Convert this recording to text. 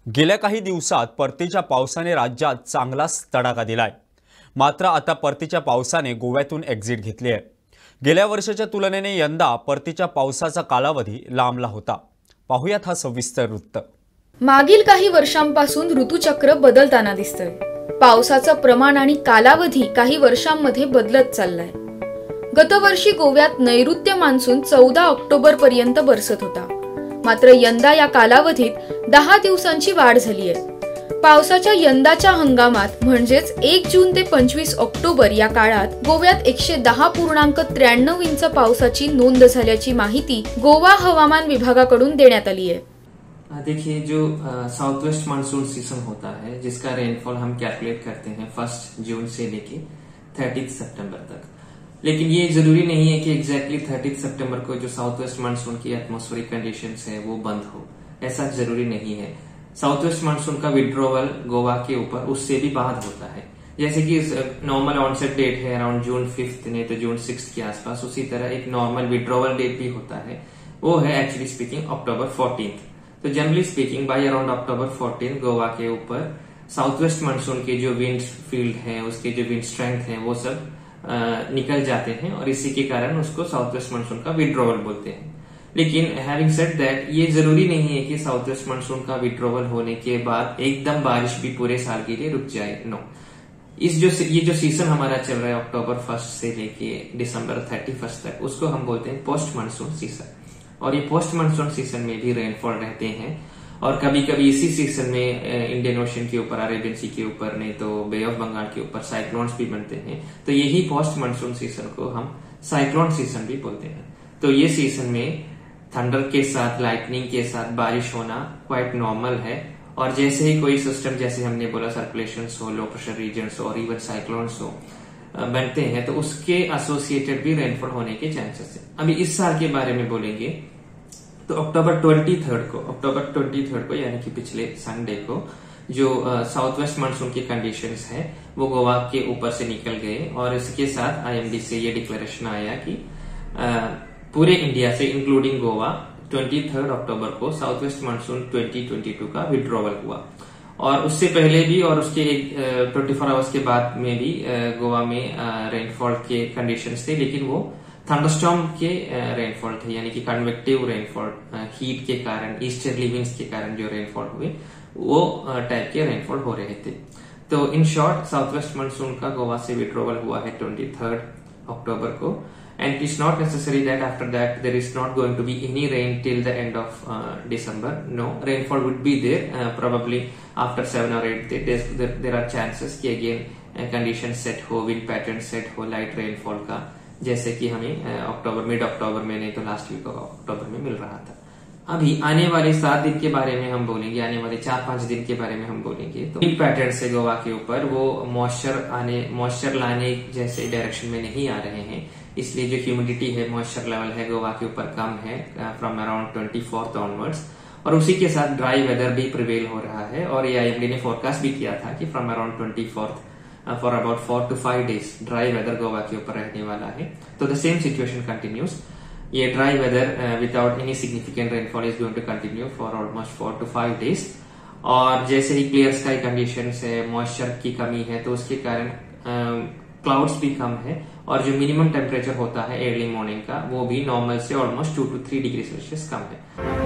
गेल्या काही दिवसात परतीच्या पावसाने राज्यात चांगलाच तडाखा दिलाय। मात्र आता परतीच्या पावसाने गोव्यातून एक्झिट घेतली आहे। गेल्या वर्षाच्या तुलनेने यंदा परतीच्या पावसाचा कालावधी लांबला होता। पाहुयात हा सविस्तर वृत्त। मागील काही वर्षांपासून ऋतुचक्र बदलताना दिसतंय। पावसाचं प्रमाण आणि कालावधी काही वर्षांमध्ये बदलत चाललाय। गतवर्षी गोव्यात नैऋत्य मान्सून 14 ऑक्टोबर पर्यंत बरसत होता। मात्र यंदा या कालावधीत 10 दिवसांची वाढ झाली आहे। पावसाच्या यंदाच्या हंगामात म्हणजेच 1 जून ते 25 ऑक्टोबर या काळात गोव्यात 110.93 इंच पावसाची नोंद झाल्याची माहिती गोवा हवामान विभागाकडून देण्यात आली आहे। देखिए, जो साउथ वेस्ट मानसून सीजन होता है जिसका रेनफॉल हम कैलकुलेट करते हैं 1 जून से लेके 30 सितंबर तक। लेकिन ये जरूरी नहीं है कि एग्जैक्टली 30 सितंबर को जो साउथ वेस्ट मानसून की एटमॉस्फेरिक कंडीशंस है वो बंद हो, ऐसा जरूरी नहीं है। साउथ वेस्ट मानसून का विड्रॉवल गोवा के ऊपर उससे भी बाद होता है। जैसे कि नॉर्मल ऑनसेट डेट है अराउंड जून 5 नहीं तो जून 6 के आसपास, उसी तरह एक नॉर्मल विड्रॉवल डेट भी होता है, वो है एक्चुअली स्पीकिंग अक्टूबर 14। तो जनरली स्पीकिंग बाय अराउंड अक्टूबर 14 गोवा के ऊपर साउथ वेस्ट मानसून के जो विंड फील्ड है, उसके जो विंड स्ट्रेंथ है, वो सब निकल जाते हैं और इसी के कारण उसको साउथ वेस्ट मानसून का विड्रॉवल बोलते हैं। लेकिन हैविंग सेड दैट, ये जरूरी नहीं है कि साउथ वेस्ट मानसून का विड्रॉवल होने के बाद एकदम बारिश भी पूरे साल के लिए रुक जाए। नो, ये जो सीजन हमारा चल रहा है अक्टूबर 1 से लेके दिसंबर 31 तक, उसको हम बोलते हैं पोस्ट मानसून सीजन। और ये पोस्ट मानसून सीजन में भी रेनफॉल रहते हैं और कभी कभी इसी सीजन में इंडियन ओशन के ऊपर, अरेबियन सी के ऊपर, नहीं तो बे ऑफ बंगाल के ऊपर साइक्लोन्स भी बनते हैं। तो यही पोस्ट मानसून सीजन को हम साइक्लोन सीजन भी बोलते हैं। तो ये सीजन में थंडर के साथ, लाइटनिंग के साथ बारिश होना क्वाइट नॉर्मल है। और जैसे ही कोई सिस्टम, जैसे हमने बोला सर्कुलेशन हो, लो प्रेशर रीजन्स और इवन साइक्लोन्स हो बनते हैं, तो उसके एसोसिएटेड भी रेनफॉल होने के चांसेस है। अभी इस साल के बारे में बोलेंगे तो अक्टूबर 23 को यानी कि पिछले संडे को जो साउथ वेस्ट मानसून की कंडीशंस है वो गोवा के ऊपर से निकल गए और इसके साथ आईएमडी से ये डिक्लेरेशन आया कि पूरे इंडिया से इंक्लूडिंग गोवा 23 अक्टूबर को साउथ वेस्ट मानसून 2022 का विड्रॉवल हुआ। और उससे पहले भी और उसके 24 आवर्स के बाद में भी गोवा में रेनफॉल के कंडीशंस थे, लेकिन वो थंडरस्टॉर्म के रेनफॉल थे, यानी कि कन्वेक्टिव रेनफॉल, हीट के कारण, ईस्टर्ली विंड्स के कारण जो रेनफॉल हुए वो टाइप के रेनफॉल हो रहे थे। तो in short south west monsoon का गोवा से विड्रॉवल हुआ है 23 अक्टूबर को। And it's not necessary that after that there is not going to be any rain till the end of December. No, rainfall would be there probably after 7 or 8 days। There are chances कि again condition set हो, wind pattern set हो light rainfall का, जैसे कि हमें mid अक्टूबर में, नहीं तो लास्ट वीक ऑफ अक्टूबर में मिल रहा था। अभी आने वाले 7 दिन के बारे में हम बोलेंगे, आने वाले 4-5 दिन के बारे में हम बोलेंगे। तो विंड पैटर्न से गोवा के ऊपर वो मॉइस्चर लाने जैसे डायरेक्शन में नहीं आ रहे हैं, इसलिए जो ह्यूमिडिटी है, मॉइस्चर लेवल है गोवा के ऊपर कम है फ्रॉम अराउंड 24 ऑनवर्ड्स। और उसी के साथ ड्राई वेदर भी प्रिवेल हो रहा है और ये आईएमडी ने फोरकास्ट भी किया था कि from around 24 for about 4 to 5 days dry weather Goa के ऊपर रहने वाला है। तो द सेम सिचुएशन कंटिन्यूज। ये dry weather without any significant rainfall is going to continue for almost 4 to 5 days। और जैसे ही क्लियर स्काई कंडीशंस है, मॉइस्चर की कमी है, तो उसके कारण क्लाउड्स भी कम है और जो मिनिमम टेम्परेचर होता है अर्ली मॉर्निंग का, वो भी नॉर्मल से ऑलमोस्ट 2 to 3 डिग्री सेल्सियस कम है।